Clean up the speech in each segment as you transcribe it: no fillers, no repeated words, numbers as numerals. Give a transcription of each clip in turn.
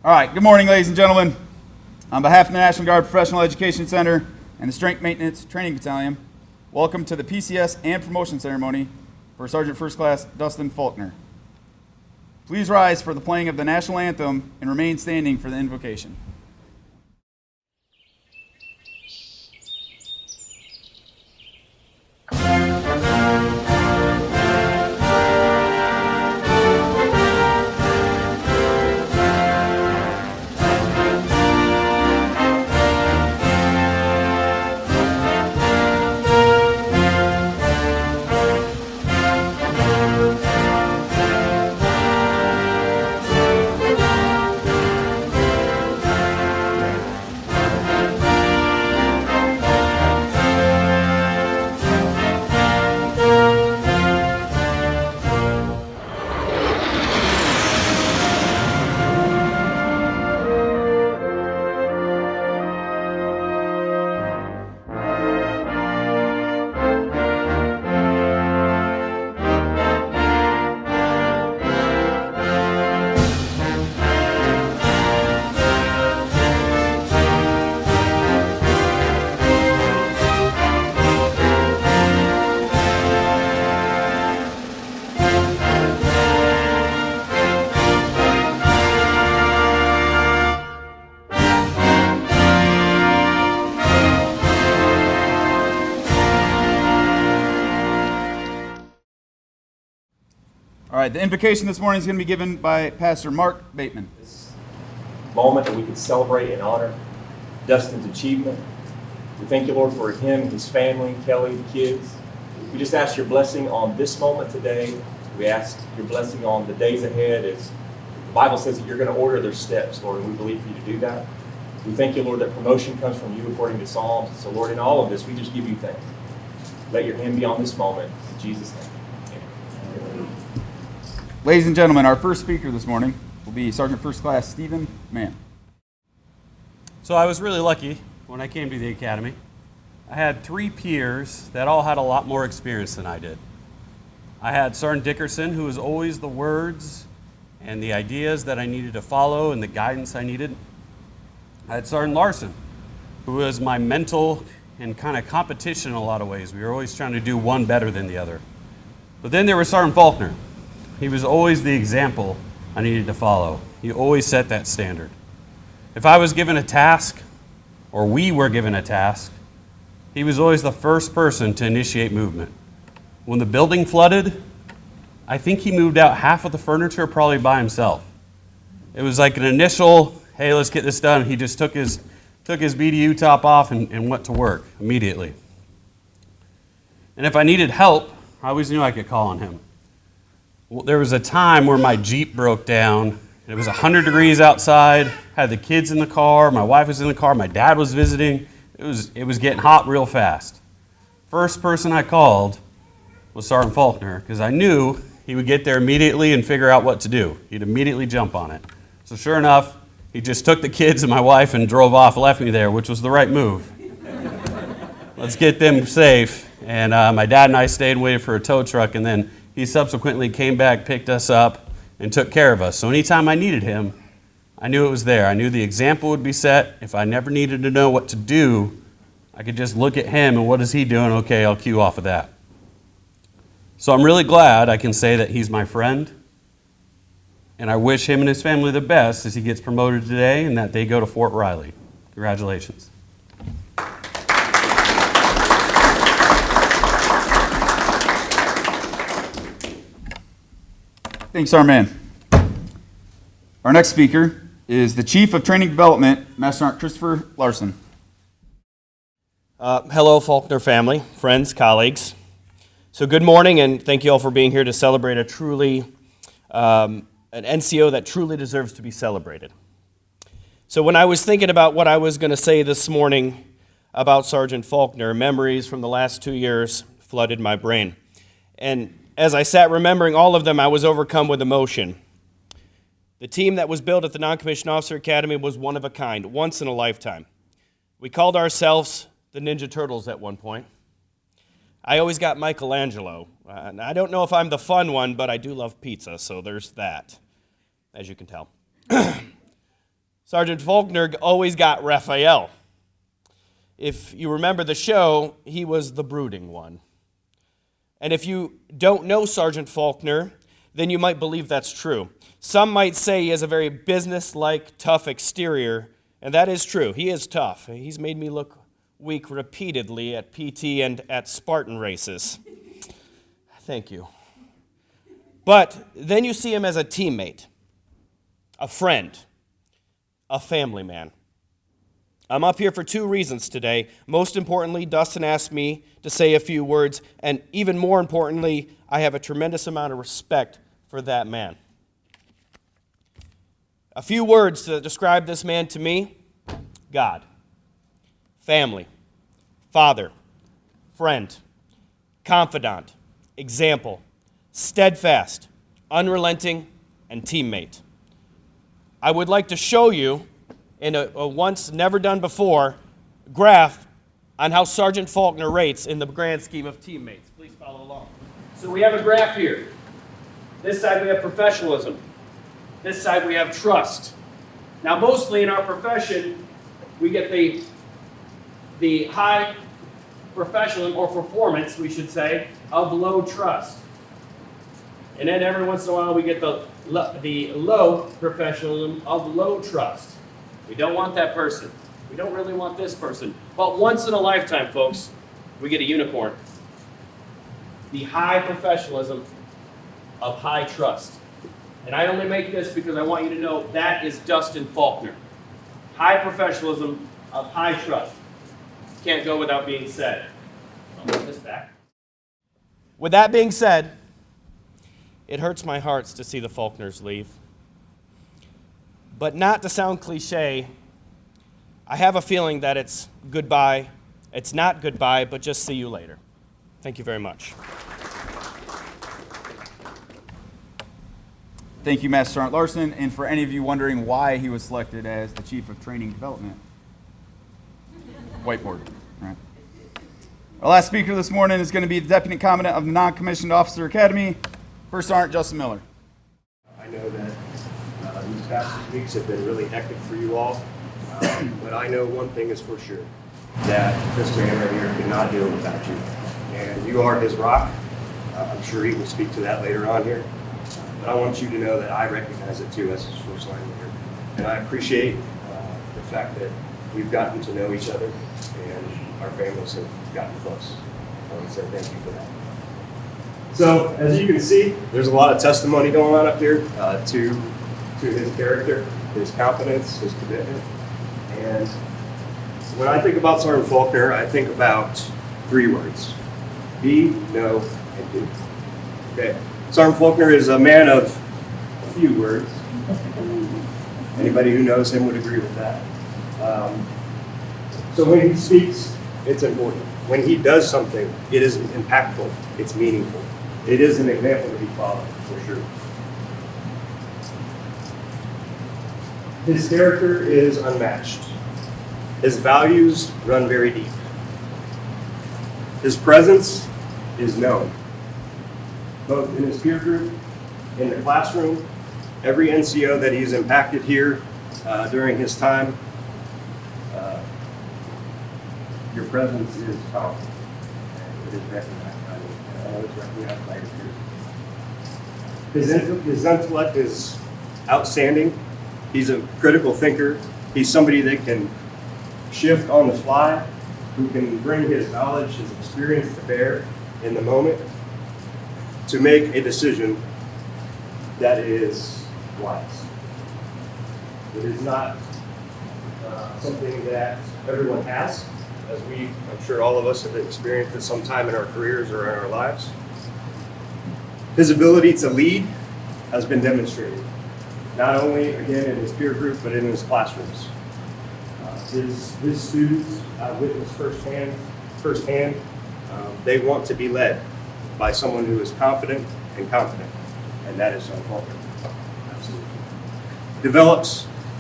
All right, good morning, ladies and gentlemen. On behalf of the National Guard Professional Education Center and the Strength Maintenance Training Battalion, welcome to the PCS and promotion ceremony for Sergeant First Class Dustin Faulkner. Please rise for the playing of the national anthem and remain standing for the invocation. All right, the invocation this morning is going to be given by Pastor Mark Bateman. This moment that we could celebrate and honor Dustin's achievement. We thank you, Lord, for him, his family, Kelly, the kids. We just ask your blessing on this moment today. We ask your blessing on the days ahead as the Bible says that you're going to order their steps, Lord, and we believe for you to do that. We thank you, Lord, that promotion comes from you according to Psalms. So, Lord, in all of this, we just give you thanks. Let your hand be on this moment. In Jesus' name. Ladies and gentlemen, our first speaker this morning will be Sergeant First Class Stephen Mann. So I was really lucky when I came to the academy. I had 3 peers that all had a lot more experience than I did. I had Sergeant Dickerson, who was always the words and the ideas that I needed to follow and the guidance I needed. I had Sergeant Larson, who was my mental and kind of competition in a lot of ways. We were always trying to do one better than the other. But then there was Sergeant Faulkner. He was always the example I needed to follow. He always set that standard. If I was given a task, or we were given a task, he was always the first person to initiate movement. When the building flooded, I think he moved out half of the furniture probably by himself. It was like an initial, hey, let's get this done. He just took his BDU top off and went to work immediately. And if I needed help, I always knew I could call on him. Well, there was a time where my Jeep broke down. It was 100 degrees outside, had the kids in the car, my wife was in the car, my dad was visiting. It was getting hot real fast. First person I called was Sergeant Faulkner because I knew he would get there immediately and figure out what to do. He'd immediately jump on it. So sure enough, he just took the kids and my wife and drove off, left me there, which was the right move. Let's get them safe. And my dad and I stayed and waited for a tow truck, and then he subsequently came back, picked us up, and took care of us. So anytime I needed him, I knew it was there. I knew the example would be set. If I never needed to know what to do, I could just look at him and what is he doing? Okay, I'll cue off of that. So I'm really glad I can say that he's my friend, and I wish him and his family the best as he gets promoted today and that they go to Fort Riley. Congratulations. Thanks, our man. Our next speaker is the Chief of Training Development, Master Sergeant Christopher Larson. Hello, Faulkner family, friends, colleagues. So good morning, and thank you all for being here to celebrate a truly, an NCO that truly deserves to be celebrated. So when I was thinking about what I was going to say this morning about Sergeant Faulkner, memories from the last 2 years flooded my brain. And as I sat remembering all of them, I was overcome with emotion. The team that was built at the Non-Commissioned Officer Academy was one of a kind, once in a lifetime. We called ourselves the Ninja Turtles at one point. I always got Michelangelo. And I don't know if I'm the fun one, but I do love pizza, so there's that, as you can tell. Sergeant Faulkner always got Raphael. If you remember the show, he was the brooding one. And if you don't know Sergeant Faulkner, then you might believe that's true. Some might say he has a very business-like, tough exterior, and that is true. He is tough. He's made me look weak repeatedly at PT and at Spartan races. Thank you. But then you see him as a teammate, a friend, a family man. I'm up here for two reasons today. Most importantly, Dustin asked me to say a few words, and even more importantly, I have a tremendous amount of respect for that man. A few words to describe this man to me: God, family, father, friend, confidant, example, steadfast, unrelenting, and teammate. I would like to show you, in a once never done before, graph on how Sergeant Faulkner rates in the grand scheme of teammates. Please follow along. So we have a graph here. This side we have professionalism. This side we have trust. Now mostly in our profession, we get the high professionalism, or performance, we should say, of low trust. And then every once in a while we get the low professionalism of low trust. We don't want that person. We don't really want this person. But once in a lifetime, folks, we get a unicorn. The high professionalism of high trust. And I only make this because I want you to know that is Dustin Faulkner. High professionalism of high trust. Can't go without being said. I'll put this back. With that being said, it hurts my heart to see the Faulkners leave. But not to sound cliche, I have a feeling that it's goodbye. It's not goodbye, but just see you later. Thank you very much. Thank you, Master Sergeant Larson. And for any of you wondering why he was selected as the Chief of Training Development, whiteboard. Right. Our last speaker this morning is going to be the Deputy Commandant of the Non-Commissioned Officer Academy, First Sergeant Justin Miller. I know that these past weeks have been really hectic for you all, but I know one thing is for sure, that this man right here could not do it without you. And you are his rock. I'm sure he will speak to that later on here. But I want you to know that I recognize it too as his first line leader. And I appreciate the fact that we've gotten to know each other and our families have gotten close. I want to say thank you for that. So, as you can see, there's a lot of testimony going on up here to his character, his confidence, his commitment. And when I think about Sergeant Faulkner, I think about three words: be, know, and do. Okay. Sergeant Faulkner is a man of a few words. Anybody who knows him would agree with that. So when he speaks, it's important. When he does something, it is impactful. It's meaningful. It is an example to be followed, for sure. His character is unmatched. His values run very deep. His presence is known, both in his peer group, in the classroom, every NCO that he's impacted here during his time. Your presence is powerful. It is recognized by me. I know it's recognized by your peers. His intellect is outstanding. He's a critical thinker. He's somebody that can shift on the fly, who can bring his knowledge, his experience to bear in the moment to make a decision that is wise. It is not something that everyone has, as I'm sure all of us have experienced at some time in our careers or in our lives. His ability to lead has been demonstrated, not only, again, in his peer group, but in his classrooms. His students witness firsthand, they want to be led by someone who is confident and competent, and that is Sergeant Faulkner. Absolutely.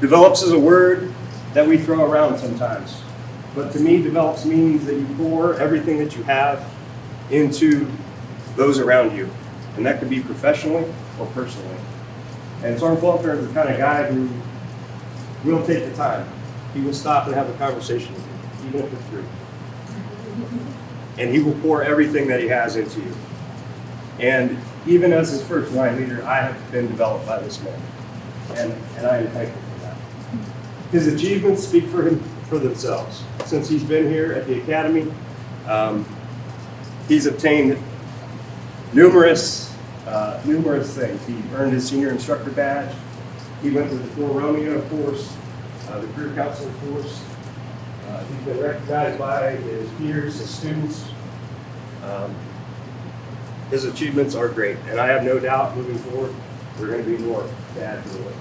Develops is a word that we throw around sometimes, but to me, develops means that you pour everything that you have into those around you, and that could be professionally or personally. And Sergeant Faulkner is the kind of guy who will take the time. He will stop and have a conversation with you, even if it's rude. And he will pour everything that he has into you. And even as his first line leader, I have been developed by this man. And I am thankful for that. His achievements speak for themselves. Since he's been here at the academy, he's obtained numerous things. He earned his senior instructor badge. He went to the Fort Romeo course, the career counseling course. He's been recognized by his peers, his students. His achievements are great, and I have no doubt moving forward, there are going to be more to add to the list.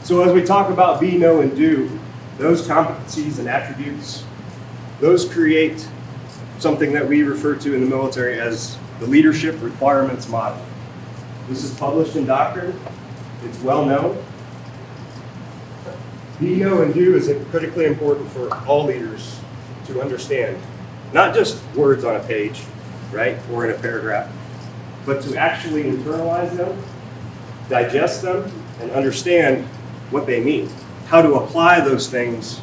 So as we talk about be, know, and do, those competencies and attributes, those create something that we refer to in the military as the leadership requirements model. This is published in doctrine. It's well known. Be, know, and do is critically important for all leaders to understand. Not just words on a page, right, or in a paragraph, but to actually internalize them, digest them, and understand what they mean. How to apply those things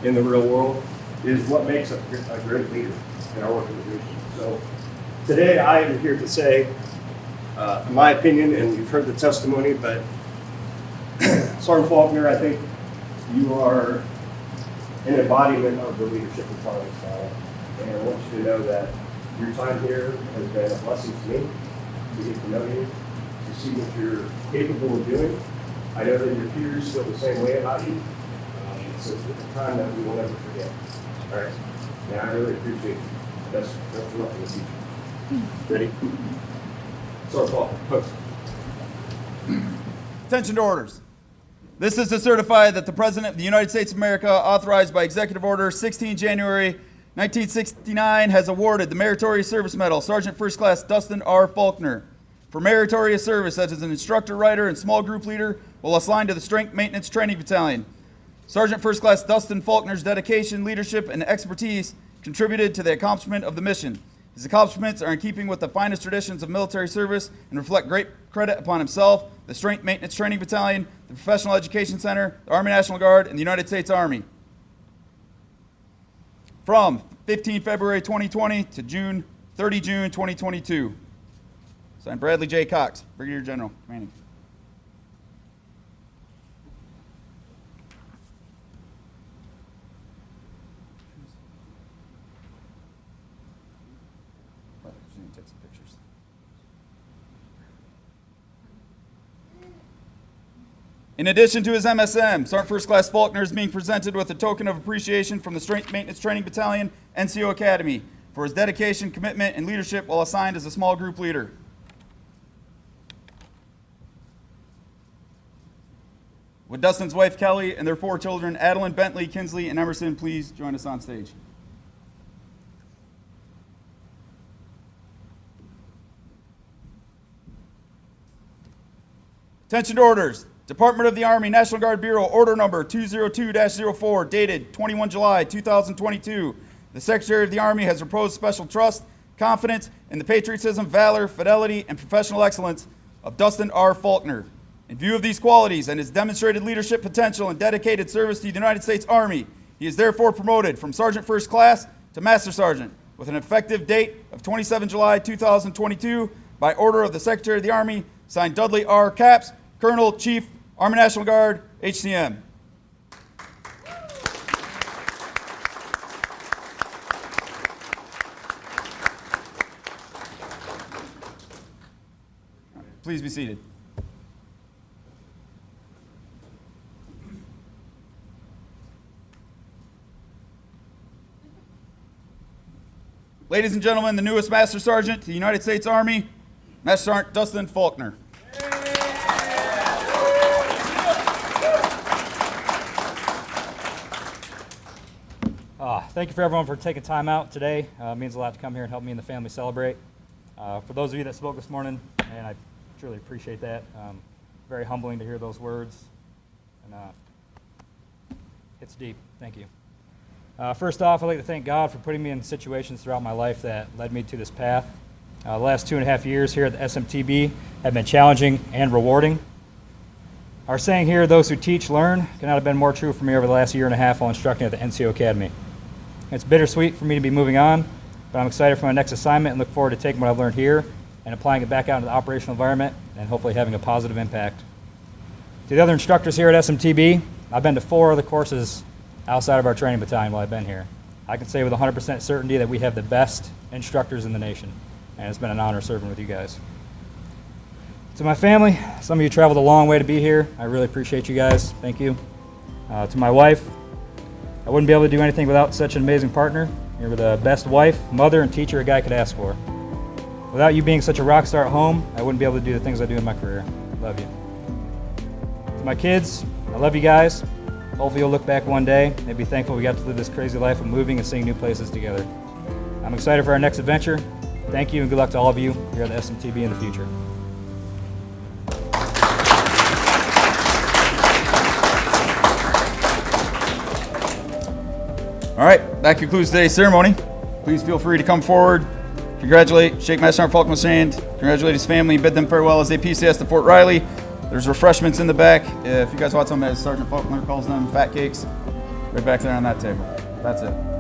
in the real world is what makes a great leader in our organization. So today I am here to say, in my opinion, and you've heard the testimony, but Sergeant Faulkner, I think you are an embodiment of the leadership requirement style. And I want you to know that your time here has been a blessing to me, to get to know you, to see what you're capable of doing. I know that your peers feel the same way about you. It's a time that we will never forget. All right. And I really appreciate it. Best of luck in the future. Ready? Sorry, Paul. Post. Attention to orders. This is to certify that the President of the United States of America, authorized by Executive Order 16 January 1969, has awarded the Meritorious Service Medal Sergeant First Class Dustin R. Faulkner for meritorious service as an instructor, writer, and small group leader while assigned to the Strength Maintenance Training Battalion. Sergeant First Class Dustin Faulkner's dedication, leadership, and expertise contributed to the accomplishment of the mission. His accomplishments are in keeping with the finest traditions of military service and reflect great credit upon himself, the Strength Maintenance Training Battalion, the Professional Education Center, the Army National Guard, and the United States Army. From 15 February 2020 to 30 June 2022. Signed, Bradley J. Cox, Brigadier General, commanding. Take some pictures. In addition to his MSM, Sergeant First Class Faulkner is being presented with a token of appreciation from the Strength Maintenance Training Battalion, NCO Academy, for his dedication, commitment, and leadership while assigned as a small group leader. Would Dustin's wife, Kelly, and their 4 children, Adeline, Bentley, Kinsley, and Emerson, please join us on stage. Attention to orders. Department of the Army, National Guard Bureau, order number 202-04, dated 21 July 2022. The Secretary of the Army has reposed special trust, confidence in the patriotism, valor, fidelity, and professional excellence of Dustin R. Faulkner. In view of these qualities and his demonstrated leadership potential and dedicated service to the United States Army, he is therefore promoted from Sergeant First Class to Master Sergeant with an effective date of 27 July 2022 by order of the Secretary of the Army, signed Dudley R. Capps, Colonel, Chief, Army National Guard, HCM. Please be seated. Ladies and gentlemen, the newest Master Sergeant to the United States Army, Master Sergeant Dustin Faulkner. Thank you for everyone for taking time out today. It means a lot to come here and help me and the family celebrate. For those of you that spoke this morning, and I truly appreciate that. Very humbling to hear those words. And it's deep. Thank you. First off, I'd like to thank God for putting me in situations throughout my life that led me to this path. The last 2.5 years here at the SMTB have been challenging and rewarding. Our saying here, those who teach learn, cannot have been more true for me over the last year and a half while instructing at the NCO Academy. It's bittersweet for me to be moving on, but I'm excited for my next assignment and look forward to taking what I've learned here and applying it back out into the operational environment and hopefully having a positive impact. To the other instructors here at SMTB, I've been to 4 other courses outside of our training battalion while I've been here. I can say with 100% certainty that we have the best instructors in the nation, and it's been an honor serving with you guys. To my family, some of you traveled a long way to be here. I really appreciate you guys. Thank you. To my wife, I wouldn't be able to do anything without such an amazing partner. You're the best wife, mother, and teacher a guy could ask for. Without you being such a rock star at home, I wouldn't be able to do the things I do in my career. Love you. To my kids, I love you guys. Hopefully you'll look back one day and be thankful we got to live this crazy life of moving and seeing new places together. I'm excited for our next adventure. Thank you and good luck to all of you here at the SMTB in the future. All right, that concludes today's ceremony. Please feel free to come forward, congratulate, shake Master Sergeant Faulkner's hand, congratulate his family, bid them farewell as they PCS to Fort Riley. There's refreshments in the back. If you guys want some, as Sergeant Faulkner calls them, fat cakes, right back there on that table. That's it.